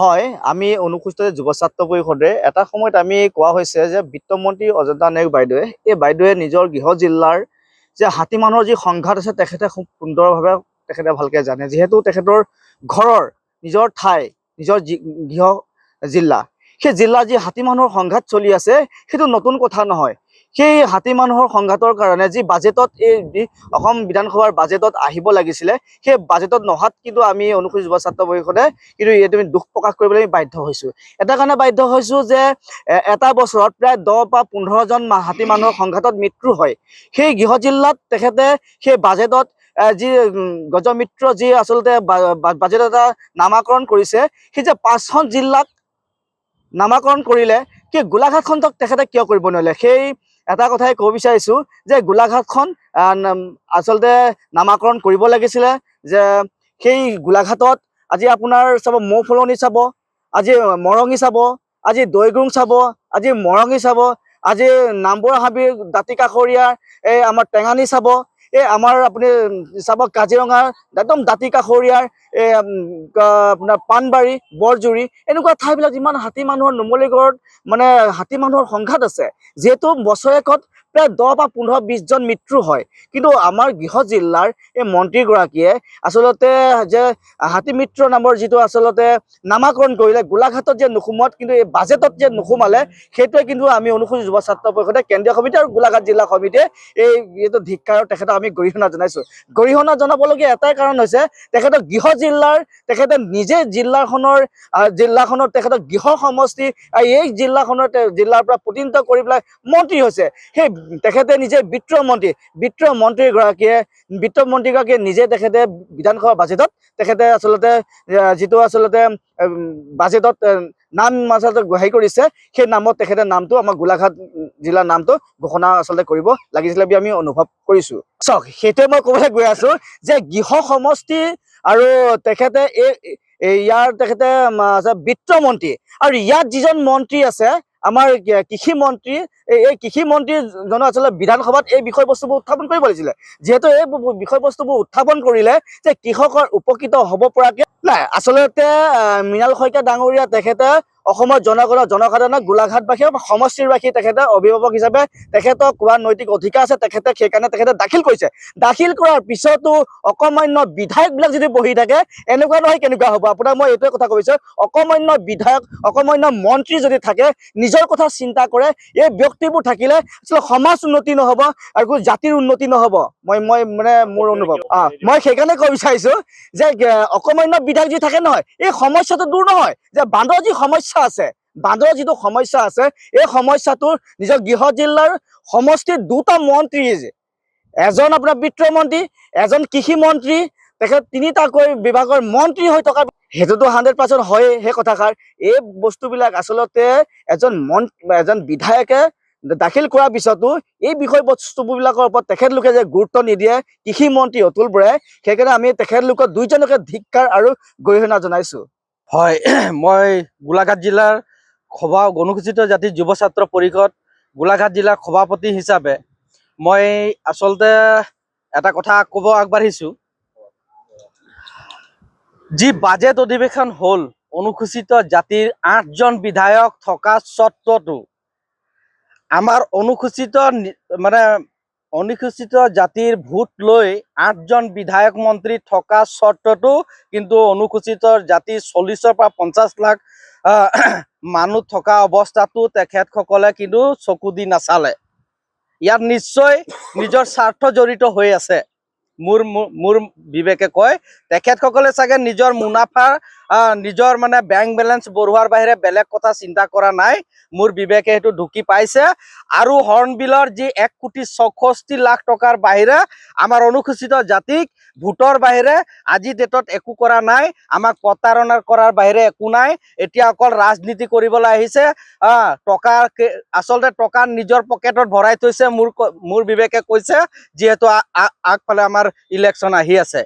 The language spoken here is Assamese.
হয়, আমি অনুসূচিত যুৱ ছাত্ৰ পৰিষদে এটা সময়ত আমি কোৱা হৈছে যে বিত্তমন্ত্ৰী অযোধ্যা নেওগ বাইদেৱে বাইদেৱে নিজৰ গৃহ জিলাৰ যে হাতী মানুহৰ যি সংঘাত আছে তেখেতে খুব সুন্দৰভাৱে তেখেতে ভালকে জানে, যিহেতু তেখেতৰ ঘৰৰ নিজৰ ঠাই নিজৰ গৃহ জিলা, সেই জিলাৰ যি হাতী মানুহৰ সংঘাত চলি আছে সেইটো নতুন কথা নহয়। সেই হাতী মানুহৰ সংঘাতৰ কাৰণে যি বাজেটত অসম বিধানসভাৰ বাজেটত আহিব লাগিছিলে, সেই বাজেটত নহাত কিন্তু আমি অনুসূচিত যুৱ ছাত্ৰ পৰিষদে কিন্তু এইটো আমি দুখ প্ৰকাশ কৰিবলৈ আমি বাধ্য হৈছোঁ। এটা কাৰণে বাধ্য হৈছোঁ যে এটা বছৰত প্ৰায় 10 বা 15জন হাতী মানুহৰ সংঘাতত মৃত্যু হয়। সেই গৃহ জিলাত তেখেতে সেই বাজেটত যি গজমিত্ৰ যি আচলতে বাজেট এটা নামাকৰণ কৰিছে, সেই যে 5খন জিলাক নামাকৰণ কৰিলে, সেই গোলাঘাটখনক তেখেতে কিয় কৰিব নোৱাৰিলে? সেই এটা কথাই ক'ব বিচাৰিছোঁ যে গোলাঘাটখন আচলতে নামাকৰণ কৰিব লাগিছিলে। যে সেই গোলাঘাটত আজি আপোনাৰ চাব মৌ ফলনি চাব, আজি মৰঙি চাব, আজি দৈগুং চাব, আজি মৰঙি চাব, আজি নামবৰ হাবিৰ দাঁতি কাষৰীয়া এই আমাৰ টেঙানী চাব, এই আমাৰ আপুনি চাব কাজিৰঙাৰ একদম দাঁতি কাষৰীয়াৰ এই আপোনাৰ পাণবাৰী বৰজুৰি এনেকুৱা ঠাইবিলাক যিমান হাতী মানুহৰ নুমলীগড়ত মানে হাতী মানুহৰ সংঘাত আছে, যিহেতু বছৰেকত প্ৰায় 10 বা 15-20জন মৃত্যু হয়, কিন্তু আমাৰ গৃহ জিলাৰ এই মন্ত্ৰীগৰাকীয়ে আচলতে যে হাতী মিত্ৰ নামৰ যিটো আচলতে নামাকৰণ কৰিলে গোলাঘাটত যে নোসোমোৱাত কিন্তু এই বাজেটত যে নোসোমালে, সেইটোৱে কিন্তু আমি অনুসূচিত যুৱ ছাত্ৰ পৰিষদে কেন্দ্ৰীয় সমিতি আৰু গোলাঘাট জিলা সমিতিয়ে এইটো ধিক্কাৰৰ তেখেতক আমি গৰিহণা জনাইছোঁ। গৰিহণা জনাবলগীয়া এটাই কাৰণ হৈছে তেখেতৰ গৃহ জিলাৰ তেখেতে নিজে জিলাখনৰ তেখেতৰ গৃহ সমষ্টি এই জিলাৰ পৰা প্ৰতিনিধিত্ব কৰি পেলাই মন্ত্ৰী হৈছে। সেই তেখেতে নিজে বিত্তমন্ত্ৰীগৰাকীয়ে নিজে তেখেতে বিধানসভা বাজেটত তেখেতে আচলতে যিটো আচলতে বাজেটত নাম আচলতে হেৰি কৰিছে, সেই নামত তেখেতে নামটো আমাৰ গোলাঘাট জিলাৰ নামটো ঘোষণা আচলতে কৰিব লাগিছিলে বুলি আমি অনুভৱ কৰিছোঁ। চাওক, সেইটোৱে মই ক'বলৈ গৈ আছোঁ যে গৃহ সমষ্টি আৰু তেখেতে ইয়াৰ তেখেতে বিত্তমন্ত্ৰী, আৰু ইয়াত যিজন মন্ত্ৰী আছে আমাৰ কৃষি মন্ত্ৰী, এই কৃষি মন্ত্ৰীজনে আচলতে বিধানসভাত এই বিষয়বস্তুবোৰ উত্থাপন কৰিব লাগিছিলে। যিহেতু এই বিষয়বস্তুবোৰ উত্থাপন কৰিলে যে কৃষকৰ উপকৃত হ'ব পৰাকে নাই। আচলতে মৃণাল শইকীয়া ডাঙৰীয়া তেখেতে অসমৰ জনসাধাৰণক গোলাঘাটবাসী সমষ্টিৰবাসী তেখেতে অভিভাৱক হিচাপে তেখেতক কোৱা নৈতিক অধিকাৰ আছে, সেইকাৰণে তেখেতে দাখিল কৰিছে। দাখিল কৰাৰ পিছতো অকমান্য বিধায়কবিলাক যদি বহি থাকে, এনেকুৱা নহয় কেনেকুৱা হ'ব? আপোনাক মই এইটোৱে কথা কৈছোঁ, অকমান্য বিধায়ক অকমান্য মন্ত্ৰী যদি থাকে, নিজৰ কথা চিন্তা কৰে, এই ব্যক্তিবোৰ থাকিলে আচলতে সমাজ উন্নতি নহ'ব আৰু জাতিৰ উন্নতি নহ'ব। মই মানে মোৰ অনুভৱ মই সেইকাৰণে ক'ব বিচাৰিছোঁ যে অকমান্য বিধায়ক যি থাকে নহয়, এই সমস্যাটো দূৰ নহয়। যে বান্দৰৰ যি সমস্যা আছে, বান্দৰৰ যিটো সমস্যা আছে, এই সমস্যাটোৰ নিজৰ গৃহ জিলাৰ সমষ্টিৰ দুটা মন্ত্ৰী, এজন আপোনাৰ বিত্তমন্ত্ৰী, এজন কৃষি মন্ত্ৰী, তেখেত তিনিটাকৈ বিভাগৰ মন্ত্ৰী হৈ থকা, সেইটোতো 100% হয়েই সেই কথাষাৰ। এই বস্তুবিলাক আচলতে এজন বিধায়কে দাখিল কৰাৰ পিছতো এই বিষয়বস্তুবিলাকৰ ওপৰত তেখেতলোকে যে গুৰুত্ব নিদিয়ে কৃষি মন্ত্ৰী অতুল বৰাই, সেইকাৰণে আমি তেখেতলোকৰ দুইজনকে ধিক্কাৰ আৰু গৰিহণা জনাইছোঁ। হয়, মই গোলাঘাট জিলাৰ অনুসূচিত জাতি যুৱ ছাত্ৰ পৰিষদ গোলাঘাট জিলাৰ সভাপতি হিচাপে মই আচলতে এটা কথা ক'ব আগবাঢ়িছোঁ। যি বাজেট অধিৱেশন হ'ল, অনুসূচিত জাতিৰ 8জন বিধায়ক থকা স্বত্বতো আমাৰ অনুসূচিত জাতিৰ ভোট লৈ 8জন বিধায়ক মন্ত্ৰী থকা স্বত্বতো কিন্তু অনুসূচিত জাতি 40 পৰা 50 লাখ মানুহ থকা অৱস্থাতো তেখেতসকলে কিন্তু চকু দি নাচালে। ইয়াত নিশ্চয় নিজৰ স্বাৰ্থ জড়িত হৈ আছে। মোৰ বিবেকে কয় তেখেতসকলে চাগে নিজৰ মুনাফাৰ নিজৰ মানে বেংক বেলেঞ্চ বঢ়োৱাৰ বাহিৰে বেলেগ কথা চিন্তা কৰা নাই। মোৰ বিবেকে সেইটো ঢুকি পাইছে। আৰু হৰ্ণবিলৰ যি 1,64,00,000 টকাৰ বাহিৰে আমাৰ অনুসূচিত জাতিক ভোটৰ বাহিৰে আজি ডেটত একো কৰা নাই। আমাক প্ৰতাৰণা কৰাৰ বাহিৰে একো নাই। এতিয়া অকল ৰাজনীতি কৰিবলৈ আহিছে। আচলতে টকা নিজৰ পকেটত ভৰাই থৈছে মোৰ বিবেকে কৈছে, যিহেতু আগফালে আমাৰ ইলেকশ্যন আহি আছে।